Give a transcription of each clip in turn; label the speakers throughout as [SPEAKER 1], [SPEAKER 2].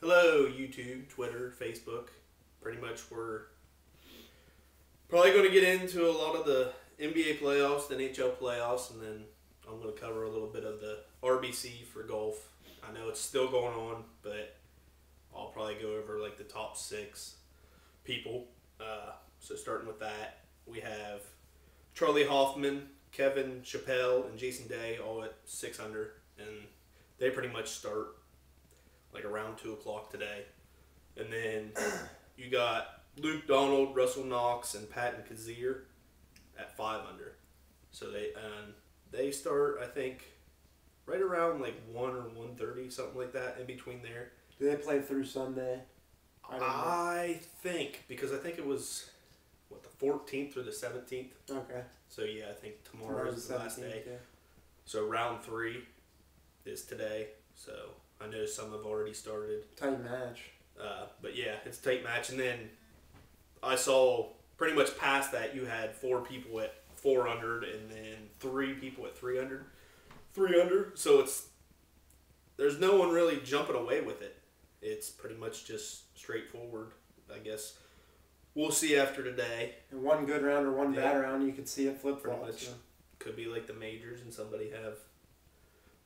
[SPEAKER 1] Hello, YouTube, Twitter, Facebook. Pretty much we're probably going to get into a lot of the NBA playoffs, the NHL playoffs, and then I'm going to cover a little bit of the RBC for golf. I know it's still going on, but I'll probably go over like the top 6 people. So starting with that, we have Charlie Hoffman, Kevin Chappelle, and Jason Day all at 6 under, and they pretty much start like around 2 o'clock today. And then you got Luke Donald, Russell Knox, and Patton Kazir at 5 under. So they start, I think, right around like 1 or 1:30, something like that, in between there.
[SPEAKER 2] Do they play through Sunday?
[SPEAKER 1] I think, because I think it was, the 14th or the 17th.
[SPEAKER 2] Okay.
[SPEAKER 1] So yeah, I think tomorrow is the last day.
[SPEAKER 2] Yeah.
[SPEAKER 1] So round 3 is today. So I know some have already started.
[SPEAKER 2] Tight match.
[SPEAKER 1] But yeah, it's a tight match. And then I saw pretty much past that you had 4 people at 4 under and then 3 people at 3 under. 3 under. So there's no one really jumping away with it. It's pretty much just straightforward, I guess. We'll see after today.
[SPEAKER 2] And one good round or one bad round, you could see it flip
[SPEAKER 1] Pretty
[SPEAKER 2] flop.
[SPEAKER 1] much.
[SPEAKER 2] So.
[SPEAKER 1] Could be like the majors and somebody have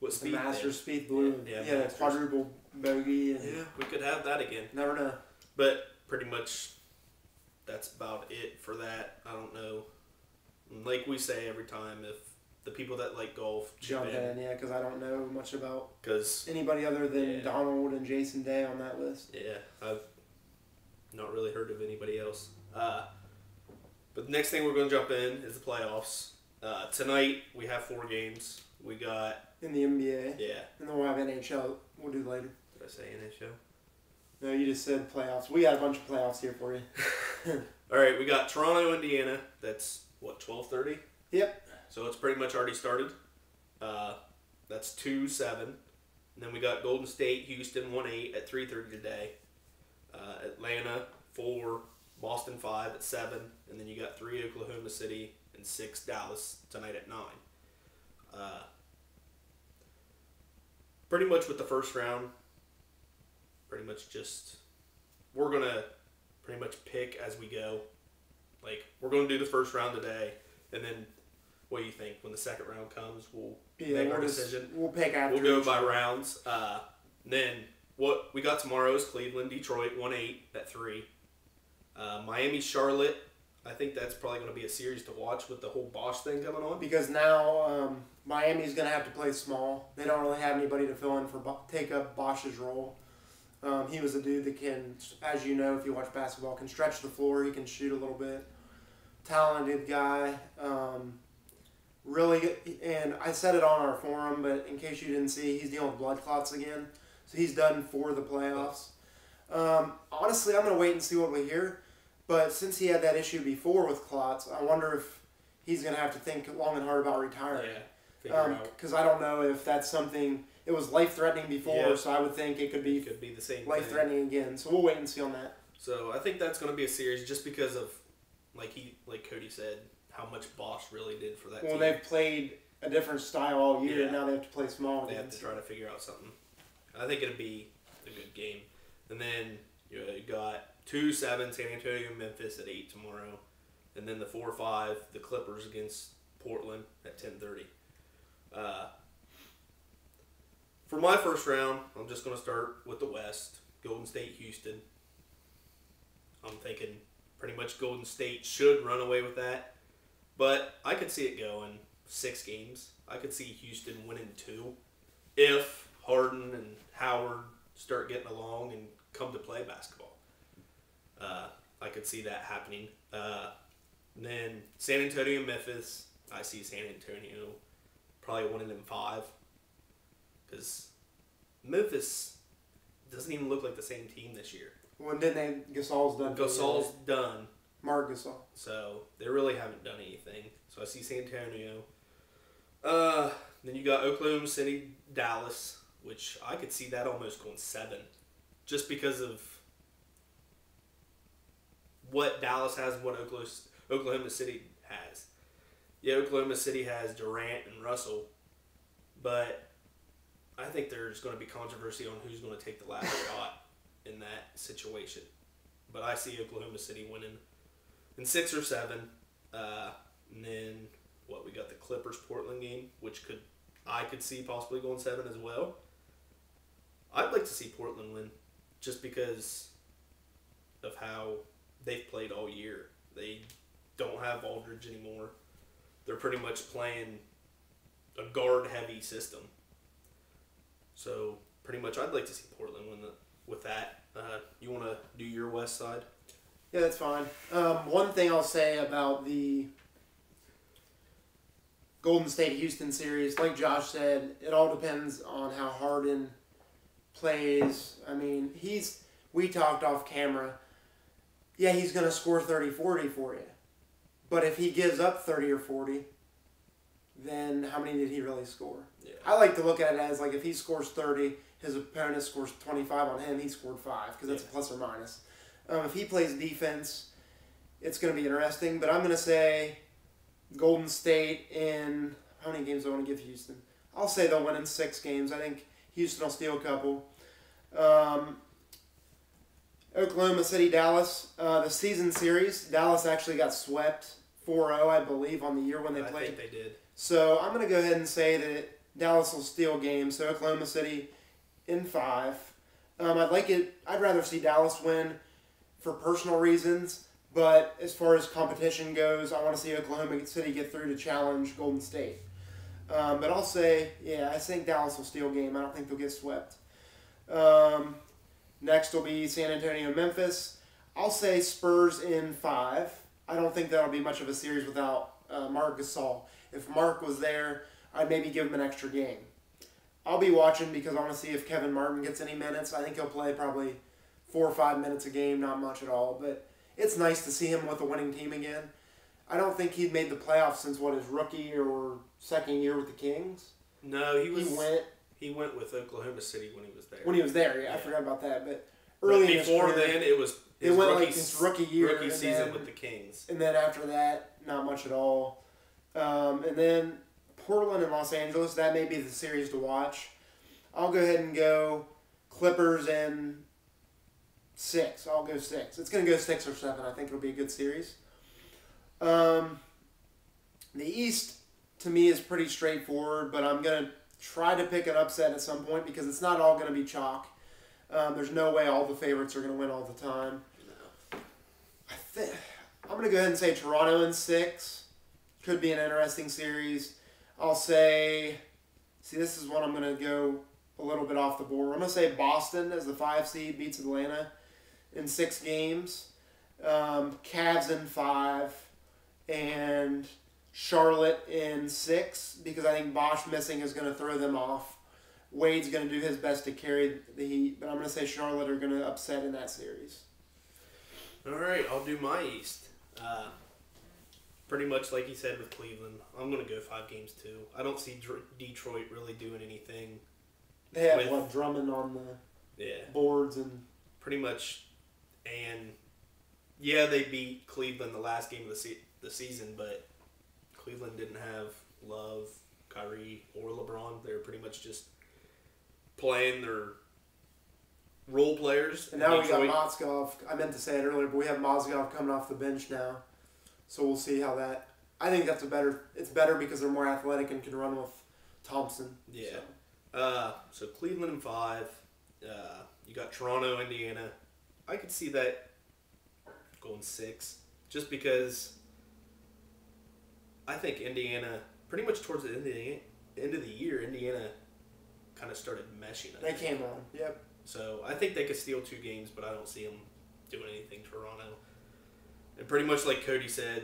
[SPEAKER 1] what
[SPEAKER 2] The
[SPEAKER 1] speed?
[SPEAKER 2] Masters speed blue.
[SPEAKER 1] Yeah,
[SPEAKER 2] Yeah,
[SPEAKER 1] Masters.
[SPEAKER 2] quadruple bogey. And
[SPEAKER 1] Yeah, we could have that again.
[SPEAKER 2] Never know.
[SPEAKER 1] But pretty much that's about it for that. I don't know. Like we say every time, if the people that like golf
[SPEAKER 2] Jump in, yeah, because I don't know much about
[SPEAKER 1] Because
[SPEAKER 2] anybody other than Donald and Jason Day on that list.
[SPEAKER 1] yeah, I've not really heard of anybody else. But the next thing we're going to jump in is the playoffs. Tonight we have 4 games. We got
[SPEAKER 2] In the NBA.
[SPEAKER 1] yeah.
[SPEAKER 2] And then we'll have NHL. We'll do later.
[SPEAKER 1] Did I say NHL?
[SPEAKER 2] No, you just said playoffs. We got a bunch of playoffs here for you.
[SPEAKER 1] All right, we got Toronto, Indiana. That's what, 12:30.
[SPEAKER 2] Yep.
[SPEAKER 1] So it's pretty much already started. That's 2-7. And then we got Golden State, Houston 1-8 at 3:30 today. Atlanta 4, Boston 5 at 7, and then you got 3 Oklahoma City and 6 Dallas tonight at 9. Pretty much with the first round, pretty much just we're gonna pretty much pick as we go. Like we're gonna do the first round today, and then what do you think when the second round comes? We'll make our decision.
[SPEAKER 2] We'll pick after.
[SPEAKER 1] We'll go by rounds. Then what we got tomorrow is Cleveland, Detroit 1-8 at 3. Miami, Charlotte. I think that's probably going to be a series to watch with the whole Bosch thing coming on.
[SPEAKER 2] Because now Miami's going to have to play small. They don't really have anybody to fill in for take up Bosch's role. He was a dude that can, as you know, if you watch basketball, can stretch the floor. He can shoot a little bit. Talented guy. Really, and I said it on our forum, but in case you didn't see, he's dealing with blood clots again. So he's done for the playoffs. Honestly, I'm going to wait and see what we hear. But since he had that issue before with clots, I wonder if he's going to have to think long and hard about retiring.
[SPEAKER 1] Yeah,
[SPEAKER 2] because I don't know if that's something. It was life-threatening before, so I would think it could be
[SPEAKER 1] the same
[SPEAKER 2] life-threatening again. So we'll wait and see on that.
[SPEAKER 1] So I think that's going to be a series just because of, like Cody said, how much Bosch really did for that team.
[SPEAKER 2] Well, they've played a different style all year, and now they have to play small
[SPEAKER 1] They
[SPEAKER 2] again.
[SPEAKER 1] have to try to figure out something. I think it'll be a good game. And then you got 2-7 San Antonio, Memphis at 8 tomorrow, and then the 4-5 the Clippers against Portland at 10:30. For my first round, I'm just going to start with the West. Golden State, Houston. I'm thinking pretty much Golden State should run away with that, but I could see it going 6 games. I could see Houston winning 2 if Harden and Howard start getting along and come to play basketball. I could see that happening. Then San Antonio, Memphis. I see San Antonio probably winning in 5 because Memphis doesn't even look like the same team this year.
[SPEAKER 2] Well, didn't they? Gasol's done.
[SPEAKER 1] Gasol's done.
[SPEAKER 2] Marc Gasol.
[SPEAKER 1] So they really haven't done anything. So I see San Antonio. Then you got Oklahoma City, Dallas, which I could see that almost going 7, just because of what Dallas has and what Oklahoma City has. Yeah, Oklahoma City has Durant and Russell, but I think there's going to be controversy on who's going to take the last shot. in that situation. But I see Oklahoma City winning in 6 or 7. And then, we got the Clippers-Portland game, which I could see possibly going 7 as well. I'd like to see Portland win just because of how they've played all year. They don't have Aldridge anymore. They're pretty much playing a guard-heavy system. So, pretty much I'd like to see Portland win with that. You want to do your West side?
[SPEAKER 2] Yeah, that's fine. One thing I'll say about the Golden State-Houston series, like Josh said, it all depends on how Harden plays. I mean, we talked off camera. Yeah, he's going to score 30-40 for you. But if he gives up 30 or 40, then how many did he really score?
[SPEAKER 1] Yeah.
[SPEAKER 2] I like to look at it as, like, if he scores 30, his opponent scores 25 on him, he scored 5, because that's a plus or minus. If he plays defense, it's going to be interesting. But I'm going to say Golden State in... How many games do I want to give Houston? I'll say they'll win in 6 games. I think Houston will steal a couple. Oklahoma City, Dallas. The season series, Dallas actually got swept 4-0, I believe, on the year when they played.
[SPEAKER 1] I think they did.
[SPEAKER 2] So I'm going to go ahead and say that Dallas will steal games. So Oklahoma City in 5. I'd rather see Dallas win for personal reasons. But as far as competition goes, I want to see Oklahoma City get through to challenge Golden State. But I'll say, I think Dallas will steal game. I don't think they'll get swept. Next will be San Antonio, Memphis. I'll say Spurs in 5. I don't think that'll be much of a series without Marc Gasol. If Marc was there, I'd maybe give him an extra game. I'll be watching because I want to see if Kevin Martin gets any minutes. I think he'll play probably 4 or 5 minutes a game, not much at all. But it's nice to see him with a winning team again. I don't think he'd made the playoffs since, his rookie or second year with the Kings?
[SPEAKER 1] No, He went with Oklahoma City when he was there.
[SPEAKER 2] When he was there, yeah. I forgot about that. But early in his career,
[SPEAKER 1] then, it was his
[SPEAKER 2] his rookie year.
[SPEAKER 1] Rookie season with the Kings.
[SPEAKER 2] And then after that, not much at all. And then Portland and Los Angeles, that may be the series to watch. I'll go ahead and go Clippers and 6. I'll go 6. It's going to go 6 or 7. I think it'll be a good series. The East, to me, is pretty straightforward, but I'm going to try to pick an upset at some point because it's not all going to be chalk. There's no way all the favorites are going to win all the time.
[SPEAKER 1] No.
[SPEAKER 2] I'm going to go ahead and say Toronto in 6. Could be an interesting series. I'll say... See, this is one I'm going to go a little bit off the board. I'm going to say Boston as the 5 seed beats Atlanta in 6 games. Cavs in 5. And Charlotte in 6 because I think Bosch missing is going to throw them off. Wade's going to do his best to carry the Heat, but I'm going to say Charlotte are going to upset in that series.
[SPEAKER 1] All right, I'll do my East. Pretty much like you said with Cleveland, I'm going to go 5 games too. I don't see Detroit really doing anything.
[SPEAKER 2] They have Drummond on the boards and
[SPEAKER 1] pretty much, and yeah, they beat Cleveland the last game of the season, but Cleveland didn't have Love, Kyrie, or LeBron. They were pretty much just playing their role players.
[SPEAKER 2] And now we got Mozgov. I meant to say it earlier, but we have Mozgov coming off the bench now. So we'll see how that... I think it's better because they're more athletic and can run with Thompson.
[SPEAKER 1] Yeah. So Cleveland in 5. You got Toronto, Indiana. I could see that going 6. Just because I think Indiana, pretty much towards the end of the year, Indiana kind of started meshing.
[SPEAKER 2] They came on, yep.
[SPEAKER 1] So I think they could steal 2 games, but I don't see them doing anything Toronto. And pretty much like Cody said,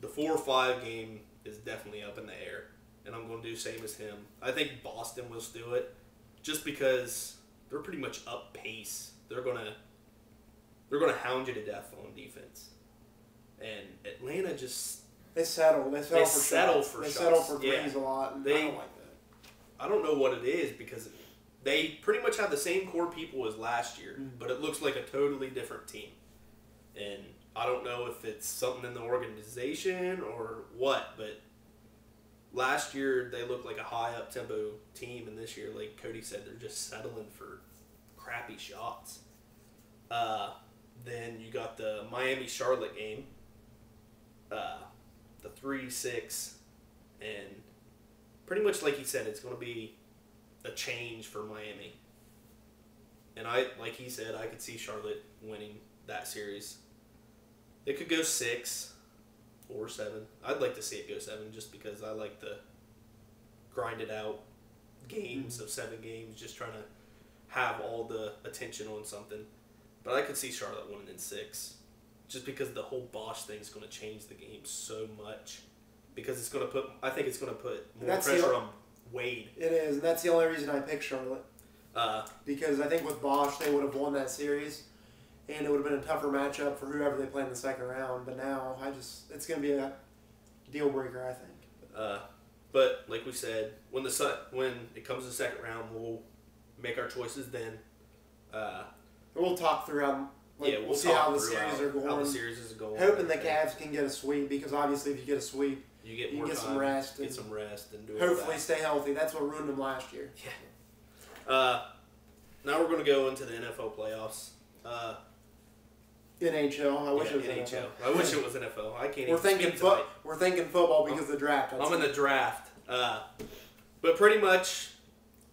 [SPEAKER 1] the 4 or 5 game is definitely up in the air. And I'm going to do the same as him. I think Boston will do it just because they're pretty much up pace. They're gonna hound you to death on defense. And Atlanta just...
[SPEAKER 2] They settle. They settle for threes a lot. And I don't like that.
[SPEAKER 1] I don't know what it is because they pretty much have the same core people as last year, but it looks like a totally different team. And I don't know if it's something in the organization or what, but last year they looked like a high up tempo team, and this year, like Cody said, they're just settling for crappy shots. Then you got the Miami-Charlotte game. The 3-6. And pretty much like he said, it's going to be a change for Miami. And like he said, I could see Charlotte winning that series. It could go 6 or 7. I'd like to see it go 7 just because I like the grinded out games of 7 games, just trying to have all the attention on something. But I could see Charlotte winning in 6 just because the whole Bosch thing is going to change the game so much. Because it's going to put, I think it's going to put more pressure on Wade.
[SPEAKER 2] It is, and that's the only reason I picked Charlotte. Because I think with Bosch, they would have won that series, and it would have been a tougher matchup for whoever they play in the second round. But now, it's going to be a deal breaker, I think.
[SPEAKER 1] But like we said, when it comes to the second round, we'll make our choices then.
[SPEAKER 2] We'll talk throughout. We'll see how the series are going.
[SPEAKER 1] How the series is going.
[SPEAKER 2] Hoping the Cavs can get a sweep, because obviously if you get a sweep,
[SPEAKER 1] you get
[SPEAKER 2] more
[SPEAKER 1] time,
[SPEAKER 2] some rest.
[SPEAKER 1] Get some rest and do it.
[SPEAKER 2] Hopefully stay healthy. That's what ruined them last year.
[SPEAKER 1] Yeah. Now we're going to go into the NFL playoffs.
[SPEAKER 2] NHL. I wish it was
[SPEAKER 1] NHL. I wish it was NFL. I can't.
[SPEAKER 2] We're thinking football because of the draft.
[SPEAKER 1] I'm in the draft. But pretty much.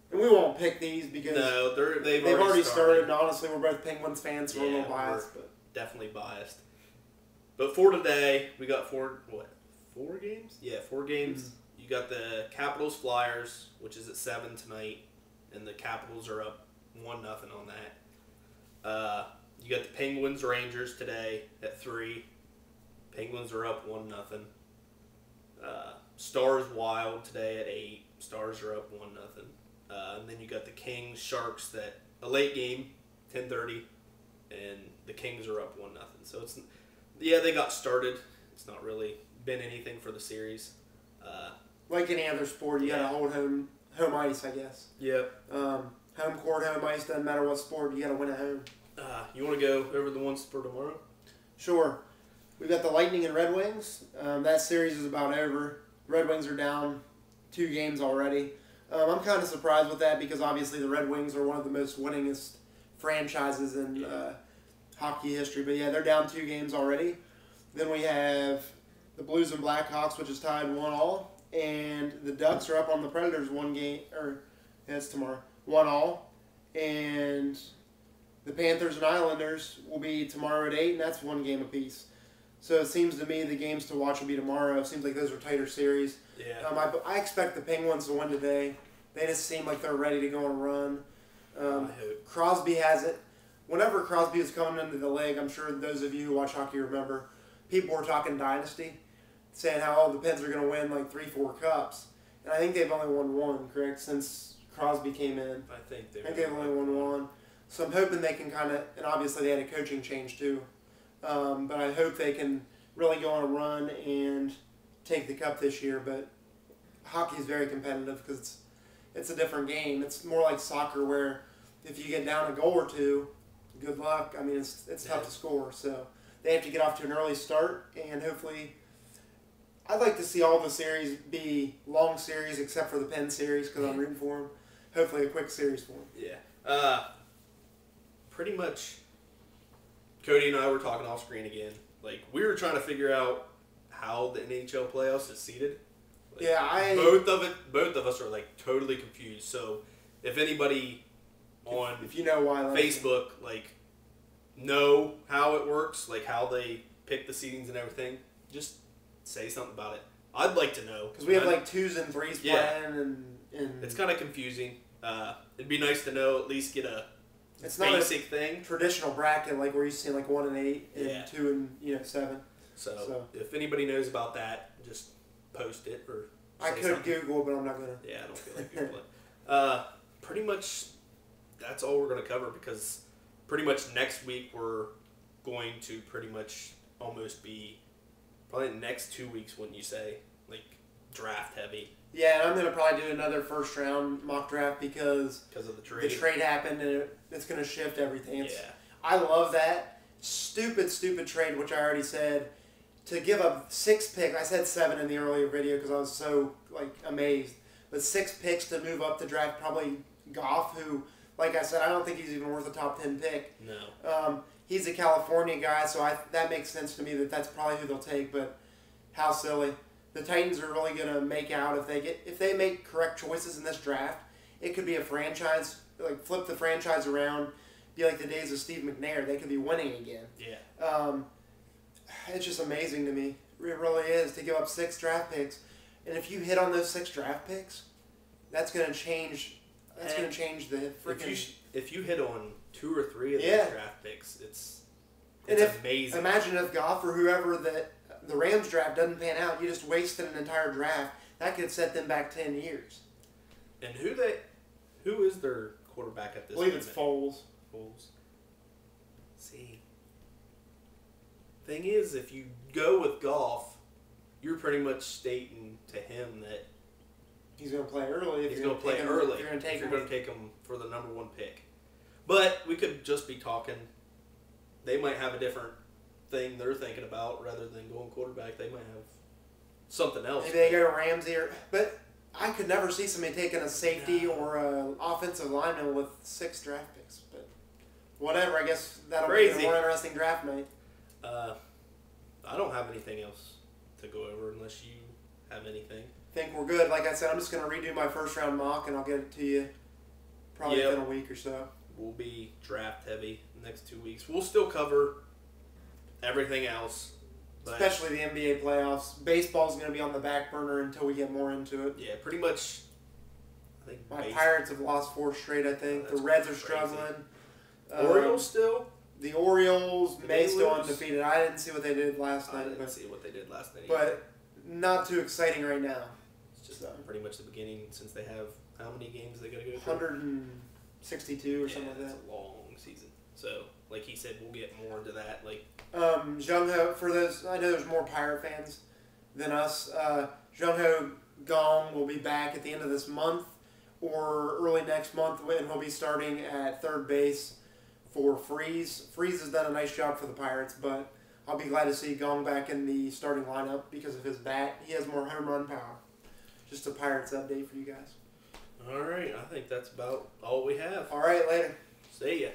[SPEAKER 2] And we won't pick these because
[SPEAKER 1] they've
[SPEAKER 2] already started. And honestly, we're both Penguins fans, so we're a little biased. But
[SPEAKER 1] definitely biased. But for today, we got 4 games? Yeah, 4 games. Mm-hmm. You got the Capitals Flyers, which is at 7 tonight, and the Capitals are up 1-0 on that. You got the Penguins Rangers today at 3. Penguins are up 1-0. Stars Wild today at 8. Stars are up 1-0. And then you got the Kings Sharks that a late game, 10:30, and the Kings are up 1-0. So they got started. It's not really been anything for the series.
[SPEAKER 2] Like any other sport, you gotta hold home ice, I guess.
[SPEAKER 1] Yep.
[SPEAKER 2] Home court, home ice, doesn't matter what sport, you gotta win at home.
[SPEAKER 1] You want to go over the ones for tomorrow?
[SPEAKER 2] Sure. We've got the Lightning and Red Wings. That series is about over. Red Wings are down 2 games already. I'm kind of surprised with that because obviously the Red Wings are one of the most winningest franchises in hockey history. But yeah, they're down 2 games already. Then we have the Blues and Blackhawks, which is tied 1-1. And the Ducks are up on the Predators 1 game, it's tomorrow, 1-1. And the Panthers and Islanders will be tomorrow at 8, and that's 1 game apiece. So it seems to me the games to watch will be tomorrow. It seems like those are tighter series.
[SPEAKER 1] Yeah.
[SPEAKER 2] I expect the Penguins to win today. They just seem like they're ready to go on a run. Crosby has it. Whenever Crosby was coming into the league, I'm sure those of you who watch hockey remember, people were talking dynasty, saying how all the Pens are going to win like 3-4 cups. And I think they've only won 1, correct, since Crosby came in.
[SPEAKER 1] I think they've
[SPEAKER 2] only won 1. So I'm hoping they can kind of, and obviously they had a coaching change too, but I hope they can really go on a run and take the cup this year. But hockey is very competitive because it's a different game. It's more like soccer where if you get down a goal or 2, good luck. I mean, it's tough to score. So they have to get off to an early start, and hopefully, I'd like to see all the series be long series except for the Penn series because I'm rooting for them. Hopefully a quick series for them.
[SPEAKER 1] Yeah. Pretty much, Cody and I were talking off screen again. Like, we were trying to figure out how the NHL playoffs is seeded. Like, both of us are like totally confused. So, if anybody
[SPEAKER 2] if you know why,
[SPEAKER 1] Facebook know how it works, like how they pick the seedings and everything, just say something about it. I'd like to know
[SPEAKER 2] because we have 2s and 3s playing, and
[SPEAKER 1] it's kind of confusing. It'd be nice to know, at least get a
[SPEAKER 2] it's
[SPEAKER 1] basic
[SPEAKER 2] not a
[SPEAKER 1] thing.
[SPEAKER 2] Traditional bracket like where you see 1 and 8 and 2 and 7.
[SPEAKER 1] So if anybody knows about that, just post it or
[SPEAKER 2] I could
[SPEAKER 1] something.
[SPEAKER 2] Google, but I'm not gonna.
[SPEAKER 1] Yeah, I don't feel like Google it. Pretty much, that's all we're gonna cover because pretty much next week we're going to pretty much almost be probably the next 2 weeks, wouldn't you say, draft heavy.
[SPEAKER 2] Yeah, and I'm gonna probably do another first round mock draft because
[SPEAKER 1] of the trade.
[SPEAKER 2] The trade happened and it's gonna shift everything.
[SPEAKER 1] I
[SPEAKER 2] love that stupid trade, which I already said, to give up 6 picks. I said 7 in the earlier video because I was so amazed, but 6 picks to move up the draft. Probably Goff, who like I said, I don't think he's even worth a top 10 pick.
[SPEAKER 1] No.
[SPEAKER 2] He's a California guy, so that makes sense to me that that's probably who they'll take. But how silly! The Titans are really gonna make out if they make correct choices in this draft. It could be a franchise, like flip the franchise around, be like the days of Steve McNair. They could be winning again.
[SPEAKER 1] Yeah.
[SPEAKER 2] It's just amazing to me. It really is to give up 6 draft picks, and if you hit on those 6 draft picks, that's gonna change. That's gonna change the freaking.
[SPEAKER 1] If you hit on 2 or 3 of those draft picks, it's amazing.
[SPEAKER 2] Imagine if Goff or whoever that the Rams draft doesn't pan out, you just wasted an entire draft. That could set them back 10 years.
[SPEAKER 1] And who is their quarterback at this
[SPEAKER 2] I believe
[SPEAKER 1] moment?
[SPEAKER 2] it's Foles.
[SPEAKER 1] See, thing is, if you go with Goff, you're pretty much stating to him that
[SPEAKER 2] he's going to play early.
[SPEAKER 1] He's going to play early.
[SPEAKER 2] If you're going
[SPEAKER 1] to take him for the number 1 pick. But we could just be talking. They might have a different thing they're thinking about rather than going quarterback. They might have something else.
[SPEAKER 2] Maybe they go to Ramsey, but I could never see somebody taking a safety or an offensive lineman with 6 draft picks. But whatever, I guess that'll be a more interesting draft night.
[SPEAKER 1] I don't have anything else to go over unless you have anything.
[SPEAKER 2] I think we're good. Like I said, I'm just going to redo my first round mock and I'll get it to you probably within a week or so.
[SPEAKER 1] We'll be draft heavy the next 2 weeks. We'll still cover everything else.
[SPEAKER 2] Especially the NBA playoffs. Baseball's going to be on the back burner until we get more into it.
[SPEAKER 1] Yeah, pretty much. I think
[SPEAKER 2] my Pirates have lost 4 straight, I think. The Reds are struggling.
[SPEAKER 1] Orioles still?
[SPEAKER 2] The Orioles may still undefeated. I didn't see what they did last night.
[SPEAKER 1] I didn't see what they did last night.
[SPEAKER 2] But not too exciting right now.
[SPEAKER 1] It's just pretty much the beginning since they have how many games they got to go
[SPEAKER 2] through? 162 or something like that.
[SPEAKER 1] It's a long season. So, like he said, we'll get more into that.
[SPEAKER 2] Jung Ho, for those, I know there's more Pirate fans than us. Jung Ho Gong will be back at the end of this month or early next month, and he'll be starting at third base for Freeze. Freeze has done a nice job for the Pirates, but I'll be glad to see Gong back in the starting lineup because of his bat. He has more home run power. Just a Pirates update for you guys.
[SPEAKER 1] All right, I think that's about all we have.
[SPEAKER 2] All right, later.
[SPEAKER 1] See ya.